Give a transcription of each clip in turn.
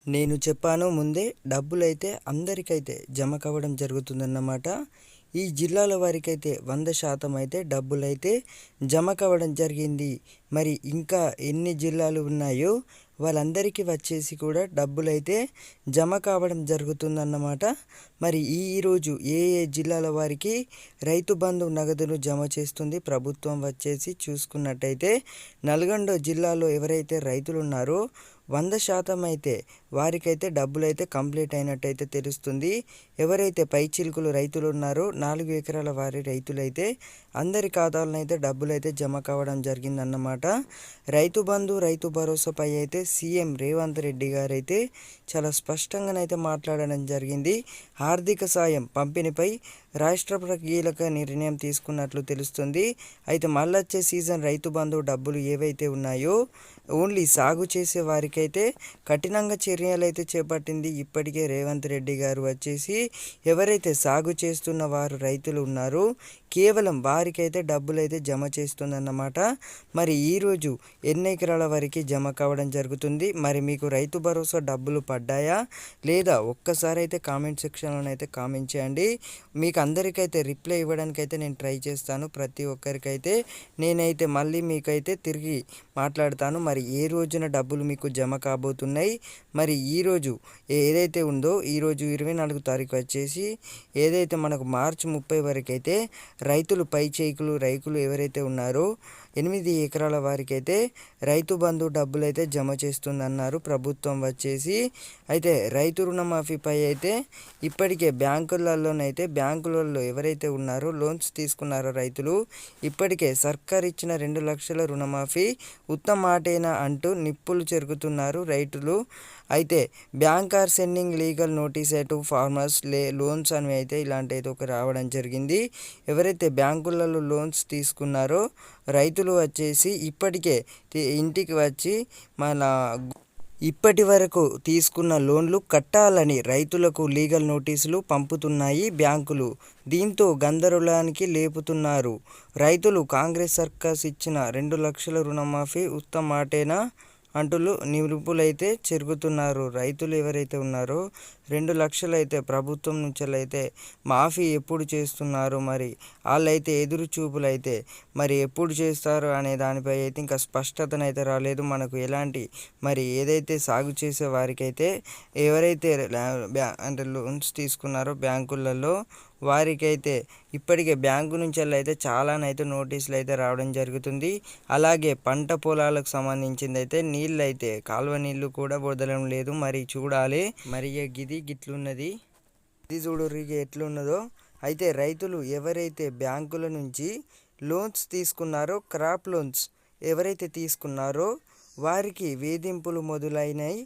నేను చెప్పాను ముందే డబ్బులైతే అందరికైతే జమ కావడం జరుగుతుందన్నమాట. ఈ జిల్లాల వారికైతే 100% అయితే డబ్బులైతే జమ కావడం జరిగింది. మరి ఇంకా ఎన్ని జిల్లాలు ఉన్నాయో వాళ్ళందరికీ వచ్చేసి కూడా డబ్బులైతే జమ కావడం జరుగుతుందన్నమాట. మరి ఈరోజు ఏ ఏ జిల్లాల వారికి రైతు బంధు నగదును జమ చేస్తుంది ప్రభుత్వం వచ్చేసి చూసుకున్నట్టయితే, నల్గొండ జిల్లాలో ఎవరైతే రైతులు ఉన్నారో 100% అయితే వారికైతే డబ్బులైతే కంప్లీట్ అయినట్టయితే తెలుస్తుంది. ఎవరైతే పైచిలుకులు రైతులు ఉన్నారో 4 ఎకరాల వారి రైతులైతే అందరి ఖాతాలనైతే డబ్బులైతే జమ కావడం జరిగిందన్నమాట. రైతు బంధు రైతు భరోసాపై అయితే సీఎం రేవంత్ రెడ్డి గారు అయితే చాలా స్పష్టంగానైతే మాట్లాడడం జరిగింది. ఆర్థిక సాయం పంపిణీపై రాష్ట్ర కీలక నిర్ణయం తీసుకున్నట్లు తెలుస్తుంది. అయితే మళ్ళొచ్చే సీజన్ రైతు బంధు డబ్బులు ఏవైతే ఉన్నాయో ఓన్లీ సాగు చేసే వారికైతే కఠినంగా చర్యలు అయితే చేపట్టింది ఇప్పటికే రేవంత్ రెడ్డి గారు వచ్చేసి. ఎవరైతే సాగు చేస్తున్న వారు రైతులు ఉన్నారో కేవలం వారికైతే డబ్బులు అయితే జమ చేస్తుందన్నమాట. మరి ఈరోజు ఎన్ని ఎకరాల వరకు జమ కావడం జరుగుతుంది, మరి మీకు రైతు భరోసా డబ్బులు పడ్డాయా లేదా ఒక్కసారి అయితే కామెంట్ సెక్షన్లో అయితే కామెంట్ చేయండి. మీకు అందరికైతే రిప్లై ఇవ్వడానికి అయితే నేను ట్రై చేస్తాను. ప్రతి ఒక్కరికైతే నేనైతే మళ్ళీ మీకైతే తిరిగి మాట్లాడతాను. మరి ఏ రోజున డబ్బులు మీకు జమ కాబోతున్నాయి, మరి ఈరోజు ఏదైతే ఉందో ఈరోజు 24 తారీఖు వచ్చేసి ఏదైతే మనకు మార్చి 30 వరకు అయితే రైతులు రైతులు ఎవరైతే ఉన్నారో 8 ఎకరాల వారికైతే రైతు బంధు డబ్బులు అయితే జమ చేస్తుందన్నారు ప్రభుత్వం వచ్చేసి. అయితే రైతు రుణమాఫీపై అయితే ఇప్పటికే బ్యాంకులలో ఎవరైతే ఉన్నారో లోన్స్ తీసుకున్నారో రైతులు ఇప్పటికే సర్కార్ ఇచ్చిన 2 లక్షల రుణమాఫీ ఉత్తమాటేనా అంటూ నిప్పులు చెరుగుతున్నారు రైతులు. అయితే bank are sending legal notice to farmers loans అని అయితే ఇలాంటి అయితే ఒక రావడం జరిగింది. ఎవరైతే బ్యాంకులలో లోన్స్ తీసుకున్నారో రైతులు వచ్చేసి ఇప్పటికే ఇంటికి వచ్చి ఇప్పటి వరకు తీసుకున్న లోన్లు కట్టాలని రైతులకు లీగల్ నోటీసులు పంపుతున్నాయి బ్యాంకులు. దీంతో గందరగోళానికి లేపుతున్నారు రైతులు. కాంగ్రెస్ సర్కార్ ఇచ్చిన 2 లక్షల రుణమాఫీ ఉత్తమాటేనా అంటూ నిపుణులైతే చెరుగుతున్నారు. రైతులు ఎవరైతే ఉన్నారో 2 లక్షలు అయితే ప్రభుత్వం నుంచి అయితే మాఫీ ఎప్పుడు చేస్తున్నారు, మరి వాళ్ళైతే ఎదురు చూపులు అయితే మరి ఎప్పుడు చేస్తారు అనే దానిపై అయితే ఇంకా స్పష్టతనైతే రాలేదు మనకు. ఎలాంటి మరి ఏదైతే సాగు చేసే వారికైతే ఎవరైతే అంటే లోన్స్ తీసుకున్నారో బ్యాంకులలో వారికైతే ఇప్పటికే బ్యాంకు నుంచి అయితే చాలానైతే నోటీసులు అయితే రావడం జరుగుతుంది. అలాగే పంట పొలాలకు సంబంధించింది అయితే నీళ్ళు అయితే కాలువ నీళ్ళు కూడా వదలడం లేదు. మరి చూడాలి మరి గిట్లున్నది ఇది చూడరు ఎట్లున్నదో. అయితే రైతులు ఎవరైతే బ్యాంకుల నుంచి లోన్స్ తీసుకున్నారో క్రాప్ లోన్స్ ఎవరైతే తీసుకున్నారో వారికి వేధింపులు మొదలైనాయి.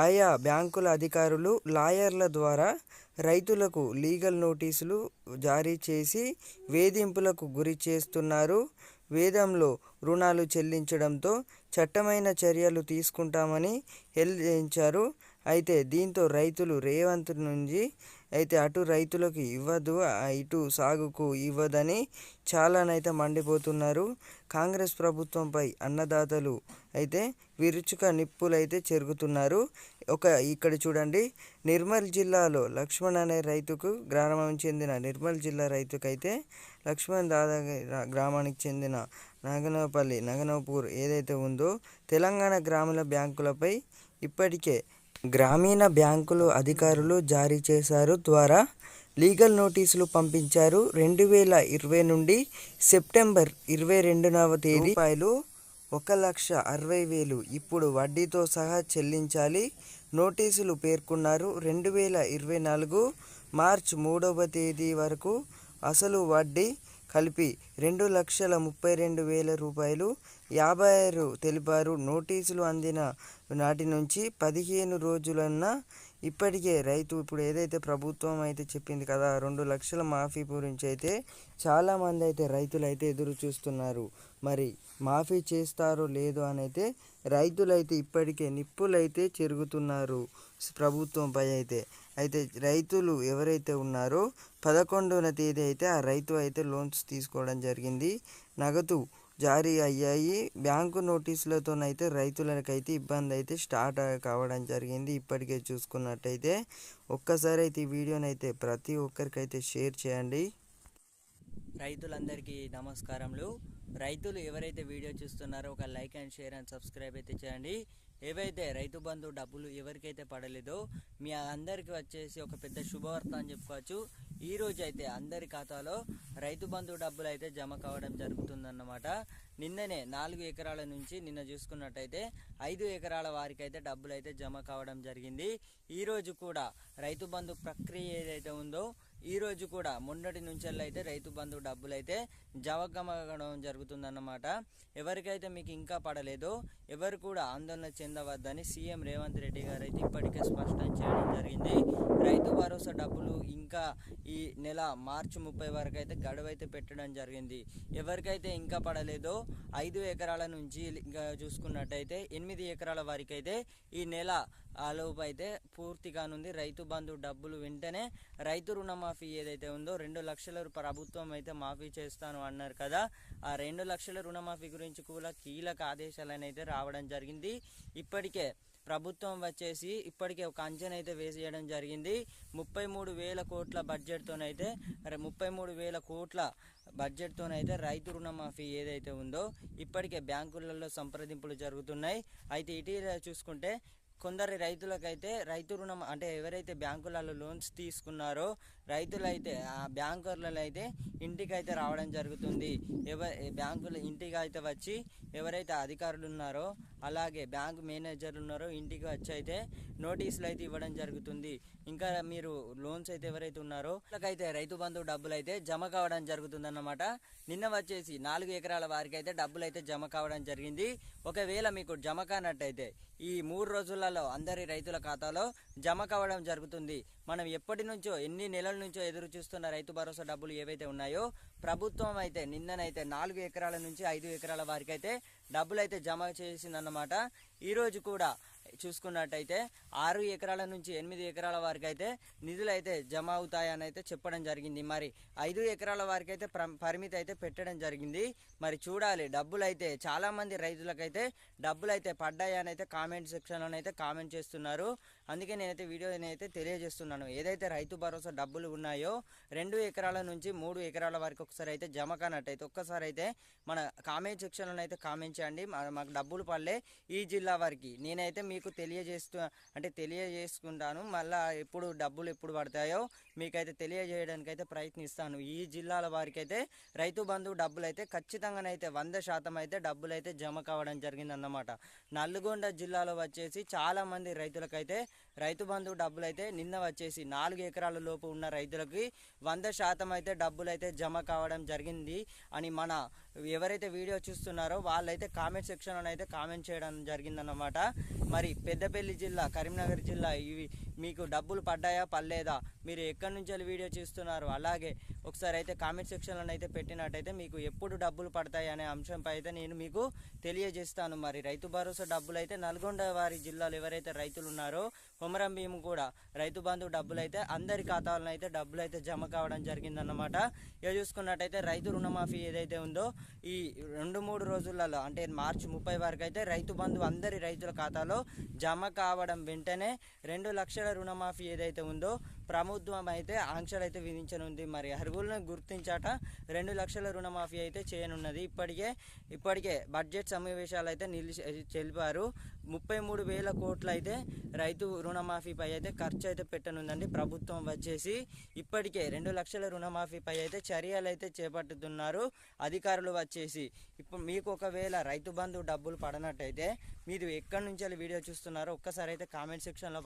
ఆయా బ్యాంకుల అధికారులు లాయర్ల ద్వారా రైతులకు లీగల్ నోటీసులు జారీ చేసి వేధింపులకు గురి చేస్తున్నారు. వేదంలో రుణాలు చెల్లించడంతో చట్టమైన చర్యలు తీసుకుంటామని హెచ్చరించారు. అయితే దీంతో రైతులు రేవంత్ నుంచి అయితే అటు రైతులకు ఇవ్వదు ఇటు సాగుకు ఇవ్వదని చాలానైతే మండిపోతున్నారు. కాంగ్రెస్ ప్రభుత్వంపై అన్నదాతలు అయితే విరుచుక నిప్పులైతే చెరుగుతున్నారు. ఇక్కడ చూడండి, నిర్మల్ జిల్లాలో లక్ష్మణ్ అనే రైతుకు గ్రామానికి చెందిన నిర్మల్ జిల్లా రైతుకైతే లక్ష్మణ్ గ్రామానికి చెందిన నగనపూర్ ఏదైతే ఉందో తెలంగాణ గ్రామీణ బ్యాంకులపై ఇప్పటికే గ్రామీణ బ్యాంకులు అధికారులు జారీ చేశారు ద్వారా లీగల్ నోటీసులు పంపించారు. 2020 నుండి సెప్టెంబర్ 22వ తేదీ రూపాయలు 1,60,000 ఇప్పుడు వడ్డీతో సహా చెల్లించాలి నోటీసులు పేర్కొన్నారు. 2024 మార్చి 3వ తేదీ వరకు అసలు వడ్డీ కలిపి 2,32,000 రూపాయలు 56 తెలిపారు. నోటీసులు అందిన నాటి నుంచి 15 రోజులన్న ఇప్పటికే రైతు ఇప్పుడు ఏదైతే ప్రభుత్వం అయితే చెప్పింది కదా 2 లక్షల మాఫీ గురించి అయితే చాలామంది అయితే రైతులు అయితే ఎదురు చూస్తున్నారు. మరి మాఫీ చేస్తారో లేదో అని అయితే రైతులైతే ఇప్పటికే నిప్పులైతే చెరుగుతున్నారు ప్రభుత్వంపై అయితే. రైతులు ఎవరైతే ఉన్నారో 11వ తేదీ అయితే ఆ రైతు అయితే లోన్స్ తీసుకోవడం జరిగింది. నగదు జారీ అయ్యాయి. బ్యాంకు నోటీసులతోనైతే రైతులకైతే ఇబ్బంది అయితే స్టార్ట్ కావడం జరిగింది. ఇప్పటికే చూసుకున్నట్టయితే ఒక్కసారి అయితే ఈ వీడియోనైతే ప్రతి ఒక్కరికైతే షేర్ చేయండి. రైతులందరికీ నమస్కారములు. రైతులు ఎవరైతే వీడియో చూస్తున్నారో ఒక like and share and subscribe అయితే చేయండి. ఏవైతే రైతు బంధు డబ్బులు ఎవరికైతే పడలేదో మీ అందరికీ వచ్చేసి ఒక పెద్ద శుభవార్త అని చెప్పుకోవచ్చు. ఈ రోజు అయితే అందరి ఖాతాలో రైతు బంధు డబ్బులు అయితే జమ కావడం జరుగుతుందన్నమాట. నిన్ననే 4 ఎకరాల నుంచి నిన్న చూసుకున్నట్టయితే 5 ఎకరాల వారికి అయితే డబ్బులు అయితే జమ కావడం జరిగింది. ఈ రోజు కూడా రైతు బంధు ప్రక్రియ ఏదైతే ఉందో ఈ రోజు కూడా మొన్నటి నుంచి అయితే రైతు బంధు డబ్బులు అయితే జమగమగడం జరుగుతుందన్నమాట. ఎవరికైతే మీకు ఇంకా పడలేదో ఎవరు కూడా ఆందోళన చెందవద్దని సీఎం రేవంత్ రెడ్డి గారు అయితే ఇప్పటికే స్పష్టం చేయడం జరిగింది. రైతు భరోసా డబ్బులు ఇంకా ఈ నెల మార్చి 30 వరకు అయితే గడువు అయితే పెట్టడం జరిగింది. ఎవరికైతే ఇంకా పడలేదో 5 ఎకరాల నుంచి ఇంకా చూసుకున్నట్టయితే 8 ఎకరాల వారికి అయితే ఈ నెల ఆలోపు అయితే పూర్తి కానుంది. రైతు బంధు డబ్బులు వెంటనే రైతు రుణమాఫీ ఏదైతే ఉందో 2 లక్షల ప్రభుత్వం అయితే మాఫీ చేస్తాను అన్నారు కదా, ఆ 2 లక్షల రుణమాఫీ గురించి కూడా కీలక ఆదేశాలను అయితే రావడం జరిగింది. ఇప్పటికే ప్రభుత్వం వచ్చేసి ఇప్పటికే ఒక అంచనా అయితే వేసేయడం జరిగింది. 33,000 కోట్ల బడ్జెట్తోనైతే 33,000 కోట్ల బడ్జెట్తోనైతే రైతు రుణమాఫీ ఏదైతే ఉందో ఇప్పటికే బ్యాంకులలో సంప్రదింపులు జరుగుతున్నాయి. అయితే ఇటీవల చూసుకుంటే కొందరు రైతులకైతే రైతు రుణం అంటే ఎవరైతే బ్యాంకులలో లోన్స్ తీసుకున్నారో రైతులైతే ఆ బ్యాంకర్లలో అయితే ఇంటికి అయితే రావడం జరుగుతుంది. బ్యాంకుల ఇంటికి అయితే వచ్చి ఎవరైతే అధికారులు ఉన్నారో అలాగే బ్యాంకు మేనేజర్లు ఉన్నారో ఇంటికి వచ్చి అయితే నోటీసులు అయితే ఇవ్వడం జరుగుతుంది. ఇంకా మీరు లోన్స్ అయితే ఎవరైతే ఉన్నారో వాళ్ళకైతే రైతు బంధు డబ్బులు అయితే జమ కావడం జరుగుతుందన్నమాట. నిన్న వచ్చేసి 4 ఎకరాల వారికి అయితే డబ్బులు అయితే జమ కావడం జరిగింది. ఒకవేళ మీకు జమ కానట్టయితే ఈ 3 రోజులలో అందరి రైతుల ఖాతాలో జమ కావడం జరుగుతుంది. మనం ఎప్పటి నుంచో ఎన్ని నెలల నుంచో ఎదురు చూస్తున్న రైతు భరోసా డబ్బులు ఏవైతే ఉన్నాయో ప్రభుత్వం అయితే నిన్ననైతే 4 ఎకరాల నుంచి 5 ఎకరాల వారికి అయితే డబ్బులు అయితే జమ చేసిందన్నమాట. ఈరోజు కూడా చూసుకున్నట్టయితే 6 ఎకరాల నుంచి 8 ఎకరాల వారికి అయితే నిధులు అయితే జమ అవుతాయని అయితే చెప్పడం జరిగింది. మరి 5 ఎకరాల వారికి అయితే పరిమితి అయితే పెట్టడం జరిగింది. మరి చూడాలి, డబ్బులు అయితే చాలా మంది రైతులకైతే డబ్బులు అయితే పడ్డాయని అయితే కామెంట్ సెక్షన్లో అయితే కామెంట్ చేస్తున్నారు. అందుకే నేనైతే వీడియోని అయితే తెలియజేస్తున్నాను. ఏదైతే రైతు భరోసా డబ్బులు ఉన్నాయో 2 ఎకరాల నుంచి 3 ఎకరాల వరకు ఒకసారి అయితే జమ కానట్టయితే ఒక్కసారి అయితే మన కామెంట్ సెక్షన్లో అయితే కామెంట్ చేయండి. మాకు డబ్బులు పడలే ఈ జిల్లా వారికి నేనైతే మీకు తెలియజేసుకుంటాను. మళ్ళీ డబ్బులు ఎప్పుడు పడతాయో మీకైతే తెలియజేయడానికి అయితే ప్రయత్నిస్తాను. ఈ జిల్లాల వారికి అయితే రైతు బంధు డబ్బులు అయితే ఖచ్చితంగానైతే 100% అయితే డబ్బులు అయితే జమ కావడం జరిగిందన్నమాట. నల్గొండ జిల్లాలో వచ్చేసి చాలా మంది రైతులకైతే రైతు బంధు డబ్బులు అయితే నిన్న వచ్చేసి 4 ఎకరాల లోపు ఉన్న రైతులకి 100% అయితే డబ్బులు అయితే జమ కావడం జరిగింది అని మన ఎవరైతే వీడియో చూస్తున్నారో వాళ్ళైతే కామెంట్ సెక్షన్లో అయితే కామెంట్ చేయడం జరిగిందన్నమాట. మరి పెద్దపల్లి జిల్లా, కరీంనగర్ జిల్లా ఇవి మీకు డబ్బులు పడ్డాయా పడలేదా, మీరు ఎక్కడి నుంచి వీడియో చూస్తున్నారు అలాగే ఒకసారి అయితే కామెంట్ సెక్షన్లో అయితే పెట్టినట్టయితే మీకు ఎప్పుడు డబ్బులు పడతాయి అనే అంశంపై అయితే నేను మీకు తెలియజేస్తాను. మరి రైతు భరోసా డబ్బులు అయితే నల్గొండ వారి జిల్లాలో ఎవరైతే రైతులు ఉన్నారో కొమరం భీము కూడా రైతు బంధు డబ్బులు అయితే అందరి ఖాతాలను అయితే డబ్బులు అయితే జమ కావడం జరిగిందన్నమాట. ఇక చూసుకున్నట్టయితే రైతు రుణమాఫీ ఏదైతే ఉందో ఈ 2-3 రోజులలో అంటే మార్చి 30 వరకు అయితే రైతు బంధు అందరి రైతుల ఖాతాలో జమ కావడం వెంటనే 2 లక్షల రుణమాఫీ ఏదైతే ఉందో ప్రభుత్వం అయితే ఆంక్షలు అయితే విధించనుంది. మరి అర్హులను గుర్తించాట 2 లక్షల రుణమాఫీ అయితే చేయనున్నది. ఇప్పటికే బడ్జెట్ సమావేశాలు అయితే తెలిపారు. 33,000 కోట్లు అయితే రైతు రుణమాఫీపై అయితే ఖర్చు అయితే పెట్టనుందండి ప్రభుత్వం వచ్చేసి. ఇప్పటికే 2 లక్షల రుణమాఫీపై అయితే చర్యలు అయితే చేపట్టుతున్నారు అధికారులు వచ్చేసి. ఇప్పుడు మీకు ఒకవేళ రైతు బంధు డబ్బులు పడనట్టయితే మీరు ఎక్కడి నుంచి వీడియో చూస్తున్నారో ఒక్కసారి అయితే కామెంట్ సెక్షన్లో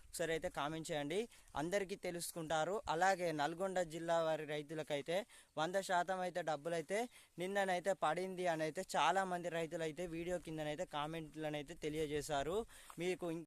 ఒకసారి అయితే కామెంట్ చేయండి, అందరికీ తెలుసుకుంటారు. అలాగే నల్గొండ జిల్లా వారి రైతులకైతే 100% అయితే డబ్బులు అయితే నిన్ననైతే పడింది అని అయితే చాలా మంది రైతులు అయితే వీడియో కిందనైతే కామెంట్లను అయితే తెలియజేశారు. మీకు